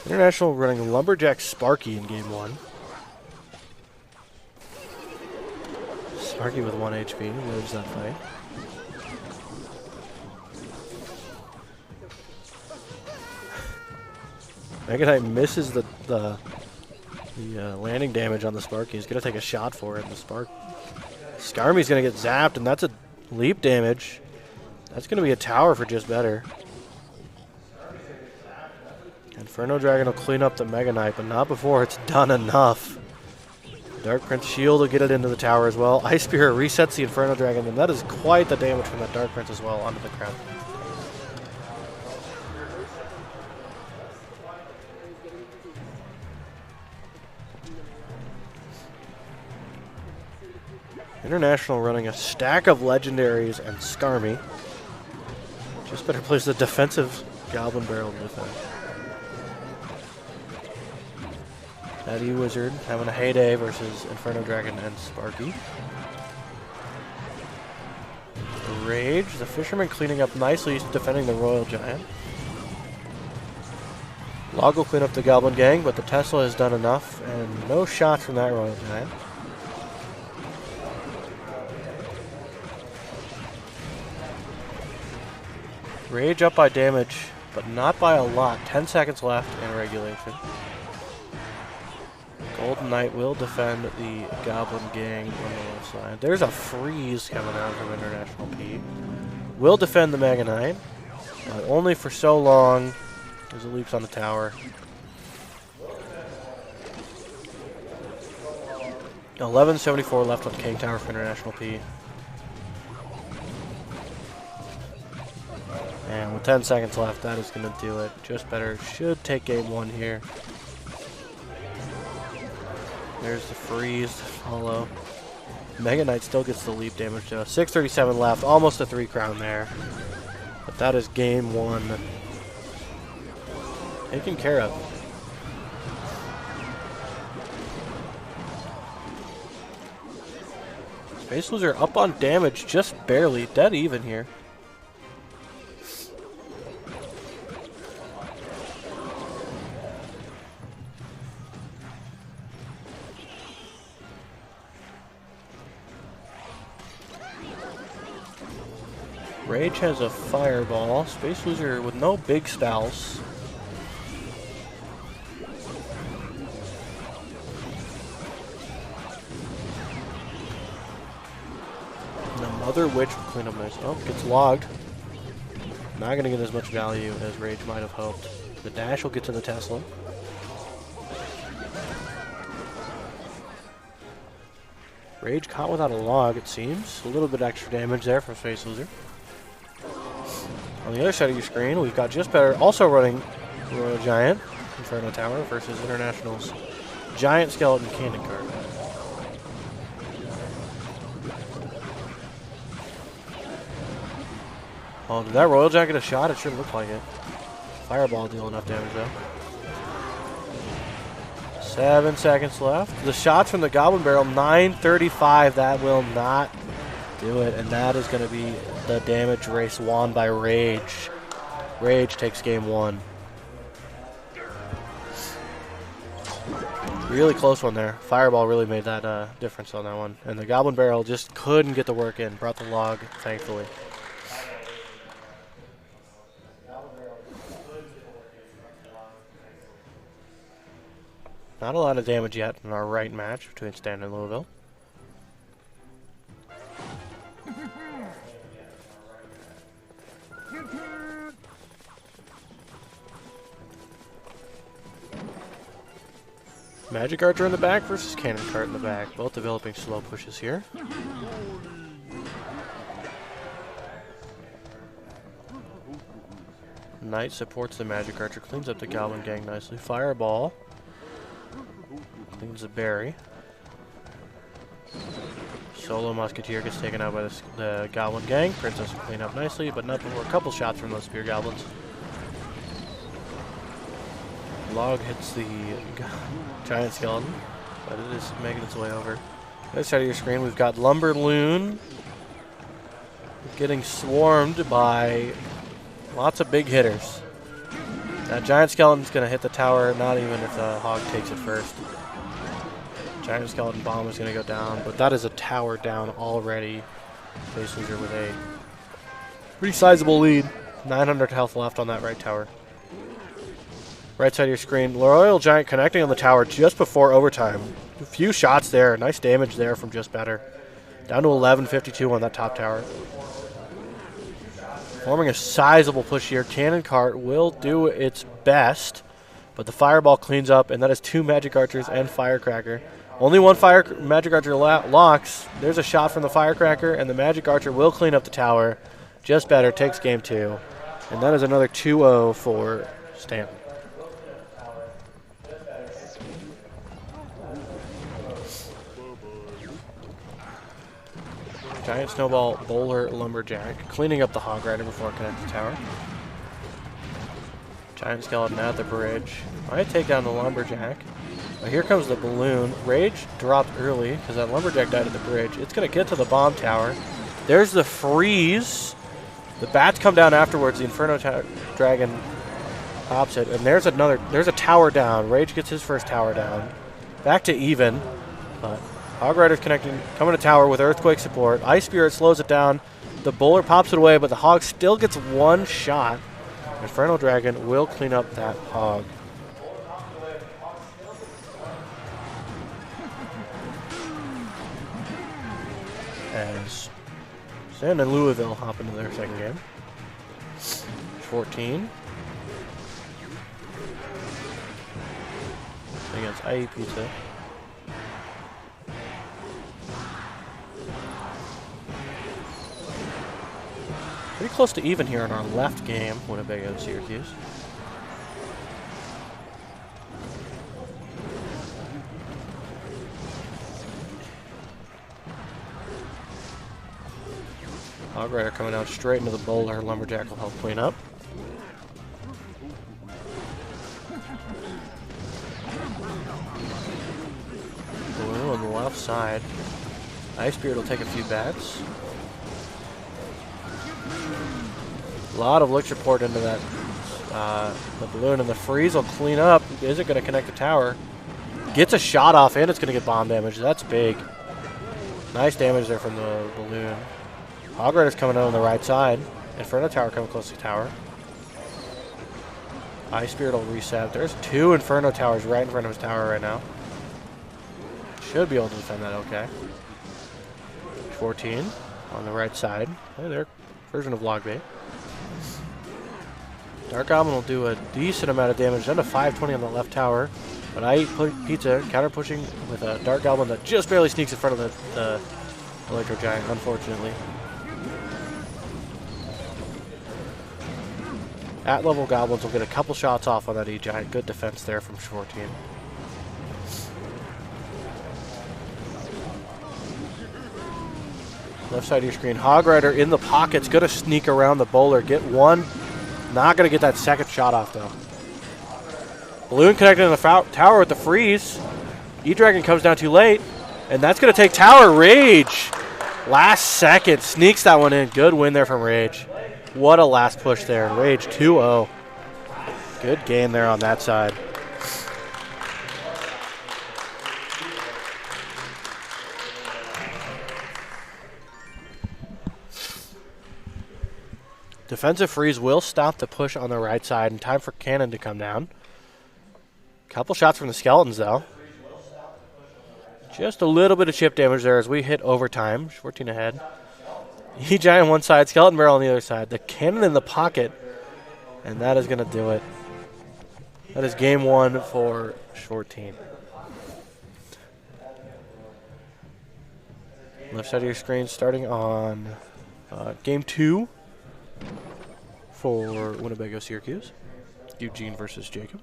International running Lumberjack Sparky in game 1. Sparky with 1 HP, lives that fight. Mega Knight misses the landing damage on the Sparky. He's going to take a shot for it. The Skarmy's going to get zapped, and that's a leap damage. That's going to be a tower for just better. Inferno Dragon will clean up the Mega Knight, but not before it's done enough. Dark Prince Shield will get it into the tower as well. Ice Spirit resets the Inferno Dragon, and that is quite the damage from that Dark Prince as well onto the crown. International running a stack of legendaries and Skarmy. Just better place the defensive Goblin Barrel to defend. Daddy Wizard having a heyday versus Inferno Dragon and Sparky. Rage, the Fisherman cleaning up nicely, defending the Royal Giant. Log will clean up the Goblin Gang, but the Tesla has done enough, and no shots from that Royal Giant. Rage up by damage, but not by a lot. 10 seconds left in regulation. Golden Knight will defend the Goblin Gang on the left side. There's a freeze coming out from International P. Will defend the Mega Knight, but only for so long as it leaps on the tower. 11:74 left on King Tower for International P. And with 10 seconds left, that is going to do it. Just better. Should take game 1 here. There's the freeze to follow. Mega Knight still gets the leap damage though. 6:37 left. Almost a 3 crown there. But that is game 1 taken care of. Space Loser up on damage just barely. Dead even here. Rage has a fireball. Space Loser with no big spells. The Mother Witch will clean up nice. Oh, gets logged. Not going to get as much value as Rage might have hoped. The dash will get to the Tesla. Rage caught without a log, it seems. A little bit extra damage there from Space Loser. On the other side of your screen, we've got just better, also running Royal Giant, Inferno Tower versus International's Giant Skeleton Cannon card. Oh, did that Royal Giant get a shot? It sure looked like it. Fireball deal enough damage though. 7 seconds left. The shots from the Goblin Barrel, 9:35. That will not do it, and that is going to be the damage race won by Rage. Rage takes game 1. Really close one there. Fireball really made that difference on that one. And the Goblin Barrel just couldn't get the work in. Brought the log, thankfully. Not a lot of damage yet in our right match between Stanton and Louisville. Magic Archer in the back versus Cannon Cart in the back. Both developing slow pushes here. Knight supports the Magic Archer, cleans up the Goblin Gang nicely. Fireball cleans the Berry. Solo Musketeer gets taken out by the Goblin Gang. Princess will clean up nicely, but not before a couple shots from those Spear Goblins. Log hits the Giant Skeleton, but it is making its way over. Other side of your screen, we've got Lumberloon getting swarmed by lots of big hitters. That giant skeleton's going to hit the tower, not even if the hog takes it first. Giant skeleton bomb is going to go down, but that is a tower down already. Base leader with a pretty sizable lead. 900 health left on that right tower. Right side of your screen. Royal Giant connecting on the tower just before overtime. A few shots there. Nice damage there from Just Better. Down to 1152 on that top tower. Forming a sizable push here. Cannon Cart will do its best, but the Fireball cleans up, and that is 2 Magic Archers and Firecracker. Only 1 Magic Archer locks. There's a shot from the Firecracker, and the Magic Archer will clean up the tower. Just Better takes game 2, and that is another 2-0 for Stanton. Giant Snowball Bowler Lumberjack cleaning up the Hog Rider before it connects the tower. Giant Skeleton at the bridge. Might take down the Lumberjack. Here comes the balloon. Rage dropped early because that Lumberjack died at the bridge. It's going to get to the bomb tower. There's the freeze. The bats come down afterwards. The Inferno Dragon pops it. And there's a tower down. Rage gets his first tower down. Back to even. But Hog Rider's connecting, coming to tower with Earthquake support. Ice Spirit slows it down. The Bowler pops it away, but the Hog still gets 1 shot. Inferno Dragon will clean up that Hog. As Stanton and Louisville hop into their second game. 14. Against IE Pizza. Pretty close to even here in our left game, Winnebago and Syracuse. Hog Rider coming out straight into the Bowler. Lumberjack will help clean up. Blue on the left side. Ice Spirit will take a few bats. A lot of elixir poured into that the balloon, and the freeze will clean up. Is it going to connect the tower? Gets a shot off, and it's going to get bomb damage. That's big. Nice damage there from the balloon. Hog Rider's coming out on the right side. Inferno Tower coming close to the tower. Ice Spirit will reset. There's 2 Inferno Towers right in front of his tower right now. Should be able to defend that okay. 14 on the right side. Hey, their version of Log Bait. Dark Goblin will do a decent amount of damage, down to 520 on the left tower. But I eat pizza, counter pushing with a Dark Goblin that just barely sneaks in front of the Electro Giant, unfortunately. At level Goblins will get a couple shots off on that E-Giant. Good defense there from 14. Left side of your screen. Hog Rider in the pocket's going to sneak around the Bowler. Get 1. Not going to get that second shot off, though. Balloon connected in the tower with the freeze. E-Dragon comes down too late. And that's going to take tower. Rage. Last second. Sneaks that one in. Good win there from Rage. What a last push there. Rage 2-0. Good game there on that side. Defensive freeze will stop the push on the right side, and time for Cannon to come down. Couple shots from the Skeletons, though. Just a little bit of chip damage there as we hit overtime. 14 ahead. E-Giant on one side, Skeleton Barrel on the other side. The Cannon in the pocket, and that is going to do it. That is game 1 for 14. Left side of your screen starting on game 2. For Winnebago Syracuse. Eugene versus Jacob.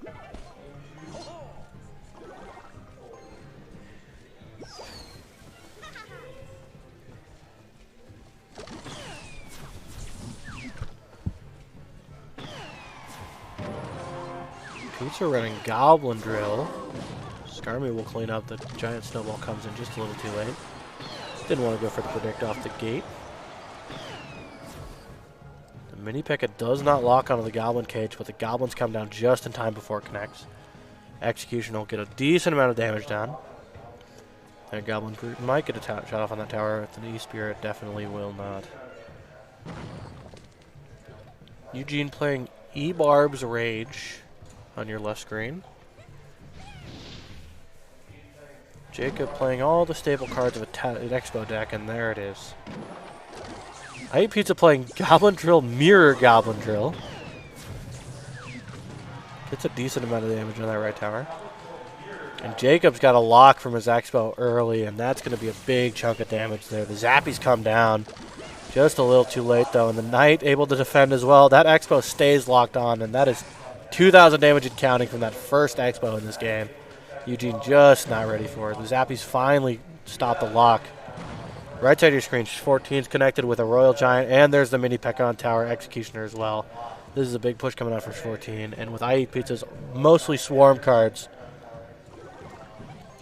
Pizza running Goblin Drill. Skarmy will clean up. The Giant Snowball comes in just a little too late. Didn't want to go for the predict off the gate. Mini P.E.K.K.A does not lock onto the Goblin cage, but the Goblins come down just in time before it connects. Execution will get a decent amount of damage down. And Goblin Groot might get a shot off on that tower. With an E-Spirit, definitely will not. Eugene playing E-Barb's Rage on your left screen. Jacob playing all the staple cards of an Expo deck, and there it is. I Eat Pizza playing Goblin Drill, Mirror Goblin Drill. Gets a decent amount of damage on that right tower. And Jacob's got a lock from his Expo early, and that's going to be a big chunk of damage there. The Zappies come down just a little too late, though, and the Knight able to defend as well. That Expo stays locked on, and that is 2,000 damage and counting from that first Expo in this game. Eugene just not ready for it. The Zappies finally stop the lock. Right side of your screen, 14 is connected with a Royal Giant, and there's the Mini P.E.K.K.A on tower, Executioner as well. This is a big push coming out from 14, and with I Eat Pizza's mostly Swarm cards,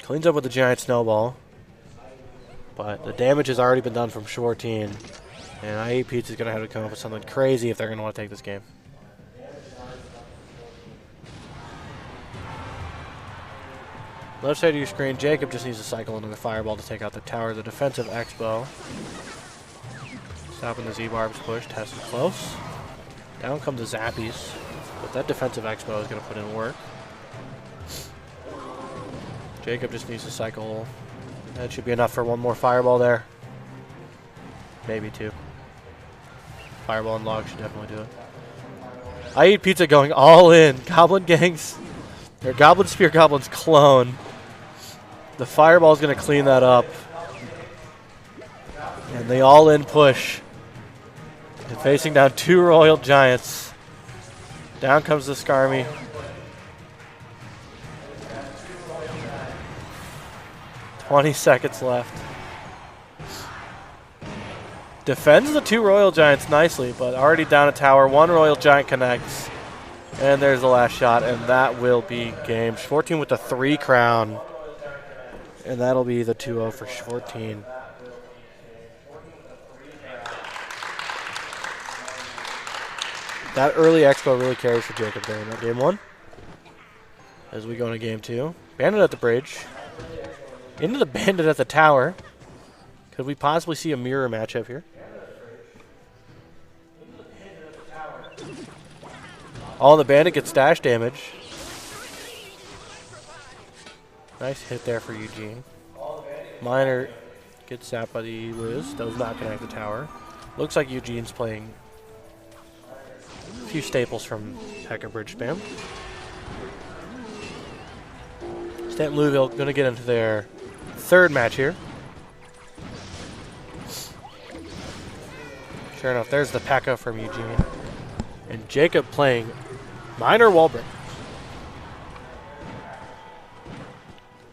cleans up with the Giant Snowball, but the damage has already been done from 14, and I Eat Pizza is going to have to come up with something crazy if they're going to want to take this game. Left side of your screen, Jacob just needs to cycle another Fireball to take out the tower. The defensive Expo. Stopping the Z-Barb's push, tested close. Down come the Zappies, but that defensive Expo is going to put in work. Jacob just needs to cycle. That should be enough for one more Fireball there. Maybe two. Fireball and Log should definitely do it. I Eat Pizza going all in. Goblin Gangs, or Goblin Spear Goblins clone. The Fireball is going to clean that up. And the all-in push. And facing down two Royal Giants. Down comes the Skarmy. "20 seconds left. Defends the two Royal Giants nicely, but already down a tower. One Royal Giant connects. And there's the last shot, and that will be game. 14 with the 3 crown. And that'll be the 2-0 for 14. That early Expo really carries for Jacob there in that game 1. As we go into game 2. Bandit at the bridge. Into the Bandit at the tower. Could we possibly see a mirror matchup here? Oh, the Bandit gets dash damage. Nice hit there for Eugene. Miner gets zapped by the Liz. Does not connect the tower. Looks like Eugene's playing a few staples from P.E.K.K.A Bridge Spam. Stanton Louisville going to get into their 3rd match here. Sure enough, there's the P.E.K.K.A from Eugene. And Jacob playing Miner Wallbreak.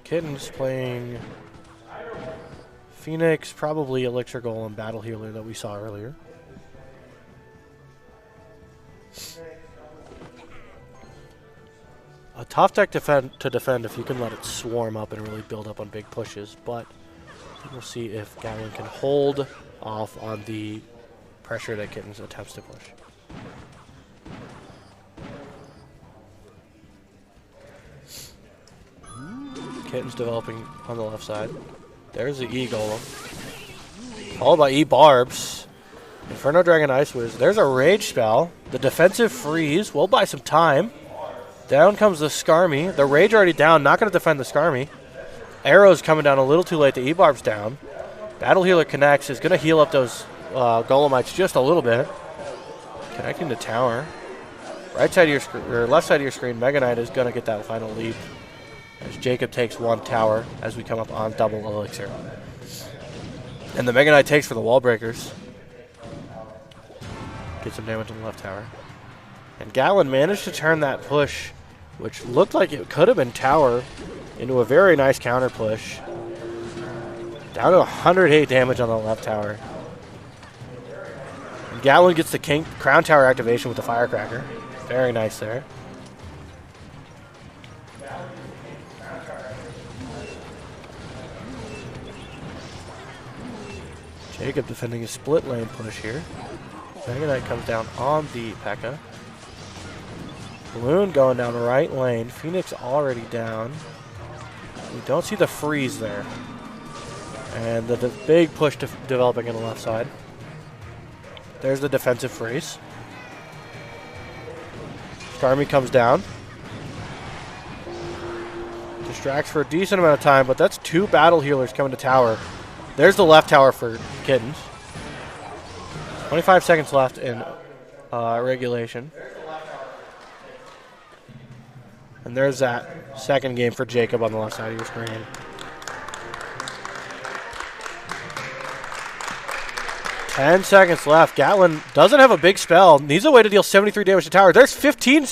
Kitten's playing Phoenix, probably Elixir Golem, Battle Healer that we saw earlier. A tough deck to defend if you can let it swarm up and really build up on big pushes, but we'll see if Gatlin can hold off on the pressure that Kitten's attempts to push. Kitten's developing on the left side. There's the E-Golem. Followed by E-Barbs. Inferno Dragon Ice Wiz. There's a Rage Spell. The defensive freeze will buy some time. Down comes the Skarmy. The Rage already down. Not going to defend the Skarmy. Arrow's coming down a little too late. The E-Barb's down. Battle Healer connects. Is going to heal up those Golemites just a little bit. Connecting the tower. Right side of your screen, or left side of your screen, Mega Knight is going to get that final leap. As Jacob takes 1 tower as we come up on double Elixir. And the Mega Knight takes for the wall breakers. Get some damage on the left tower. And Gatlin managed to turn that push, which looked like it could have been tower, into a very nice counter push. Down to 108 damage on the left tower. And Gatlin gets the Crown Tower activation with the Firecracker. Very nice there. Jacob defending a split lane push here. Mega Knight comes down on the P.E.K.K.A. Balloon going down the right lane. Phoenix already down. We don't see the freeze there. And the big push developing on the left side. There's the defensive freeze. Starmie comes down. Distracts for a decent amount of time, but that's 2 battle healers coming to tower. There's the left tower for Kittens. 25 seconds left in regulation. And there's that second game for Jacob on the left side of your screen. Ten seconds left. Gatlin doesn't have a big spell. Needs a way to deal 73 damage to tower. There's 15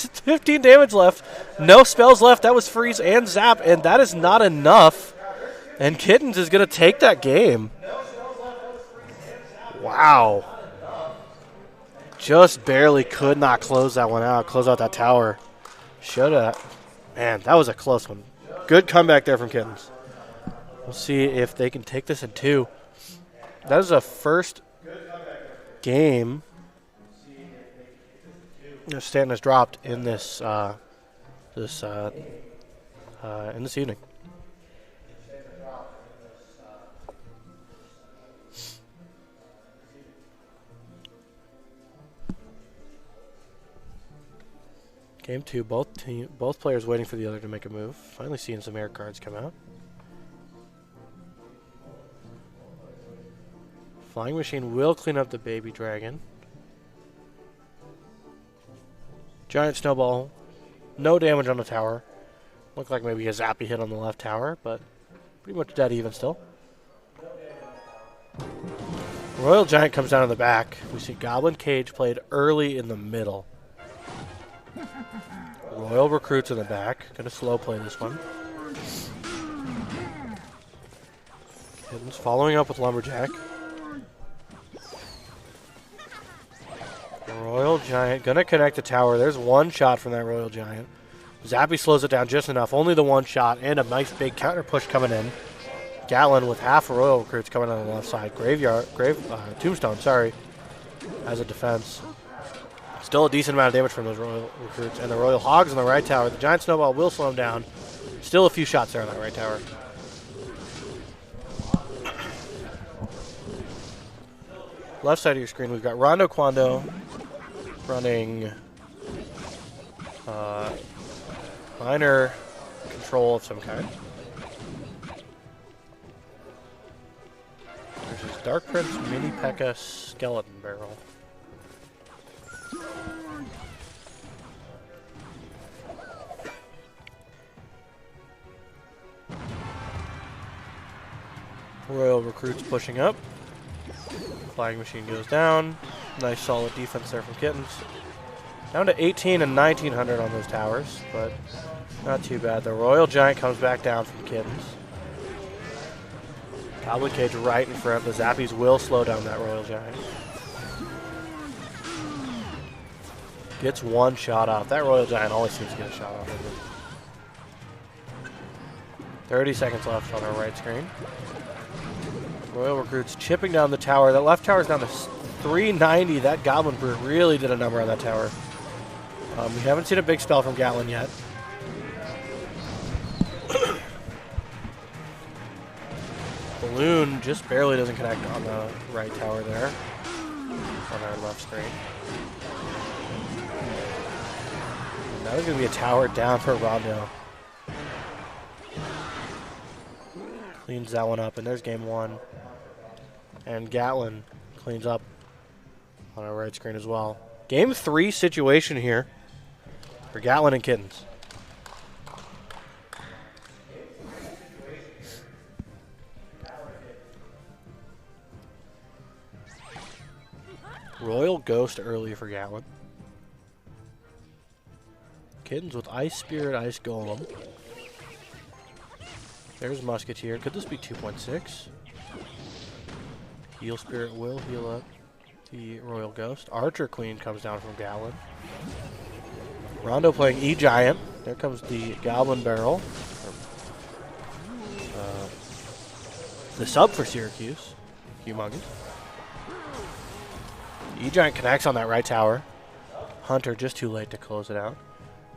damage left. No spells left. That was freeze and zap, and that is not enough. And Kittens is going to take that game. Wow. Just barely could not close that one out. Close out that tower. Should have. Man, that was a close one. Good comeback there from Kittens. We'll see if they can take this in 2. That is a first game Stanton has dropped in this in this evening. Game 2, both players waiting for the other to make a move. Finally seeing some air cards come out. Flying Machine will clean up the baby dragon. Giant Snowball, no damage on the tower. Looked like maybe a zappy hit on the left tower, but pretty much dead even still. Royal Giant comes down in the back. We see Goblin Cage played early in the middle. Royal Recruits in the back. Gonna slow play this one. Kittens following up with Lumberjack. Royal Giant gonna connect the tower. There's one shot from that Royal Giant. Zappy slows it down just enough. Only the one shot and a nice big counter push coming in. Gatlin with half a Royal Recruits coming on the left side. Tombstone, sorry, as a defense. Still a decent amount of damage from those Royal Recruits. And the Royal Hogs on the right tower. The Giant Snowball will slow him down. Still a few shots there on that right tower. Left side of your screen, we've got Rondo Quando running minor control of some kind. Versus Dark Prince Mini P.E.K.K.A. Skeleton Barrel. Royal Recruits pushing up. Flying Machine goes down. Nice solid defense there from Kittens. Down to 18 and 1900 on those towers, but not too bad. The Royal Giant comes back down from Kittens. Goblin Cage right in front. The Zappies will slow down that Royal Giant. Gets one shot off. That Royal Giant always seems to get a shot off. 30 seconds left on our right screen. Royal Recruits chipping down the tower. That left tower is down to 390. That Goblin Brute really did a number on that tower. We haven't seen a big spell from Gatlin yet. Balloon just barely doesn't connect on the right tower there. On our left screen. And that is going to be a tower down for Rondo. Cleans that one up, and there's game 1. And Gatlin cleans up on our right screen as well. Game 3 situation here for Gatlin and Kittens. Royal Ghost early for Gatlin. Kittens with Ice Spirit, Ice Golem. There's Musketeer. Could this be 2.6? Heal Spirit will heal up the Royal Ghost. Archer Queen comes down from Gatlin. Rondo playing E-Giant. There comes the Goblin Barrel. The sub for Syracuse. Humongous. E-Giant connects on that right tower. Hunter just too late to close it out.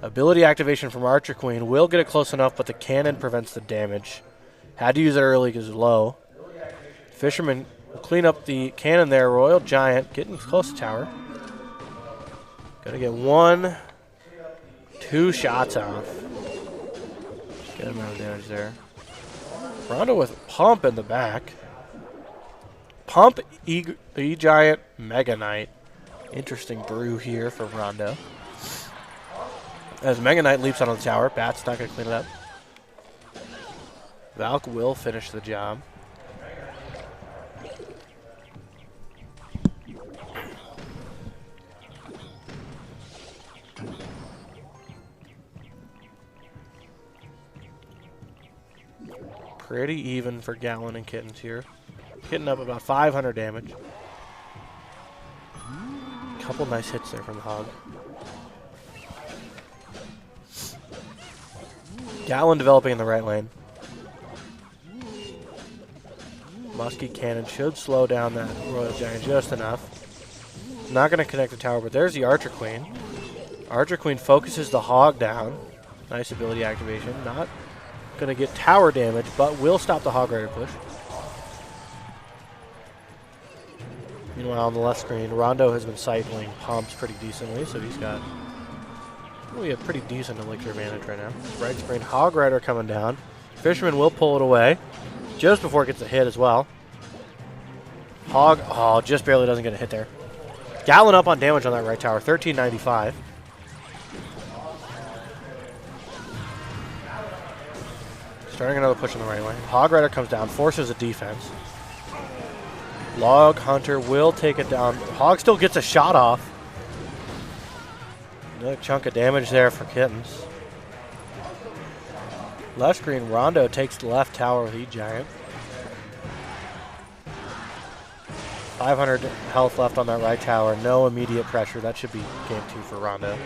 Ability activation from Archer Queen. Will get it close enough, but the cannon prevents the damage. Had to use it early because it's low. Fisherman will clean up the cannon there. Royal Giant getting close to tower. Gonna get 1, 2 shots off. Good amount of damage there. Rondo with Pump in the back. Pump, E-Giant, Mega Knight. Interesting brew here for Rondo. As Mega Knight leaps onto the tower, Bat's not going to clean it up. Valk will finish the job. Pretty even for Gallon and Kittens here. Kitten up about 500 damage. Couple nice hits there from the Hog. Gallon developing in the right lane. Musky Cannon should slow down that Royal Giant just enough. Not going to connect the tower, but there's the Archer Queen. Archer Queen focuses the Hog down. Nice ability activation. Not going to get tower damage, but will stop the Hog Rider push. Meanwhile, on the left screen, Rondo has been cycling Pumps pretty decently, so he's got really a pretty decent elixir advantage right now. Right screen, Hog Rider coming down. Fisherman will pull it away just before it gets a hit as well. Hog, oh, just barely doesn't get a hit there. Gallon up on damage on that right tower, 1395. Starting another push on the right lane. Hog Rider comes down, forces a defense. Log Hunter will take it down. Hog still gets a shot off. Another chunk of damage there for Kittens. Left screen, Rondo takes the left tower with E-Giant. 500 health left on that right tower. No immediate pressure. That should be game 2 for Rondo.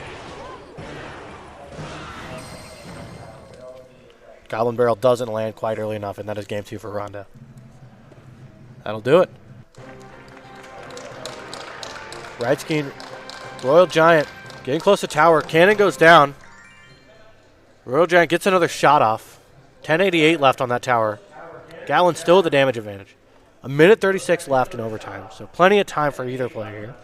Goblin Barrel doesn't land quite early enough, and that is game 2 for Rondo. That'll do it. Right screen, Royal Giant getting close to tower. Cannon goes down. Royal Giant gets another shot off. 1088 left on that tower. Gallon still with the damage advantage. 1:36 left in overtime, so plenty of time for either player here.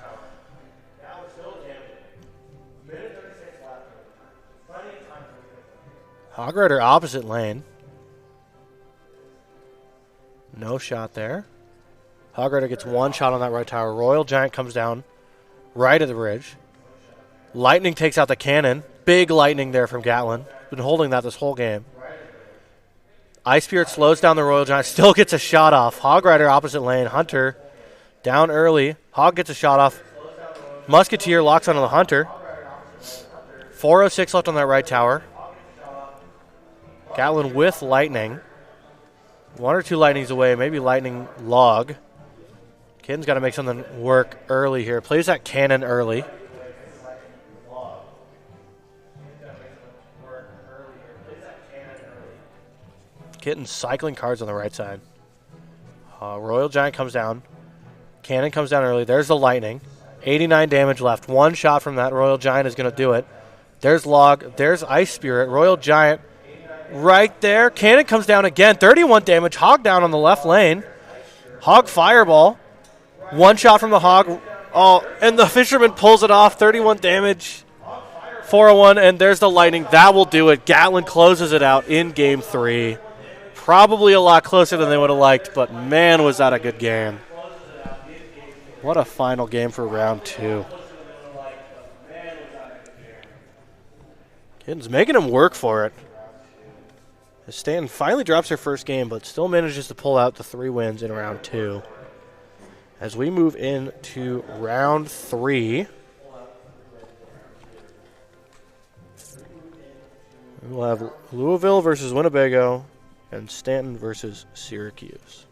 Hog Rider opposite lane. No shot there. Hog Rider gets 1 shot on that right tower. Royal Giant comes down right at the bridge. Lightning takes out the cannon. Big lightning there from Gatlin. Been holding that this whole game. Ice Spirit slows down the Royal Giant. Still gets a shot off. Hog Rider opposite lane. Hunter down early. Hog gets a shot off. Musketeer locks onto the Hunter. 406 left on that right tower. Gatlin with lightning. 1 or 2 lightnings away. Maybe lightning log. Kitten's got to make something work early here. Plays that cannon early. Kitten's cycling cards on the right side. Royal Giant comes down. Cannon comes down early. There's the lightning. 89 damage left. 1 shot from that Royal Giant is going to do it. There's log. There's Ice Spirit. Royal Giant right there. Cannon comes down again. 31 damage. Hog down on the left lane. Hog fireball. 1 shot from the Hog. Oh, and the Fisherman pulls it off. 31 damage. 401, and there's the lightning. That will do it. Gatlin closes it out in game 3. Probably a lot closer than they would have liked, but man, was that a good game. What a final game for round 2. Kitten's making him work for it. Stanton finally drops her first game, but still manages to pull out the 3 wins in round 2. As we move into round 3, we'll have Louisville versus Winnebago and Stanton versus Syracuse.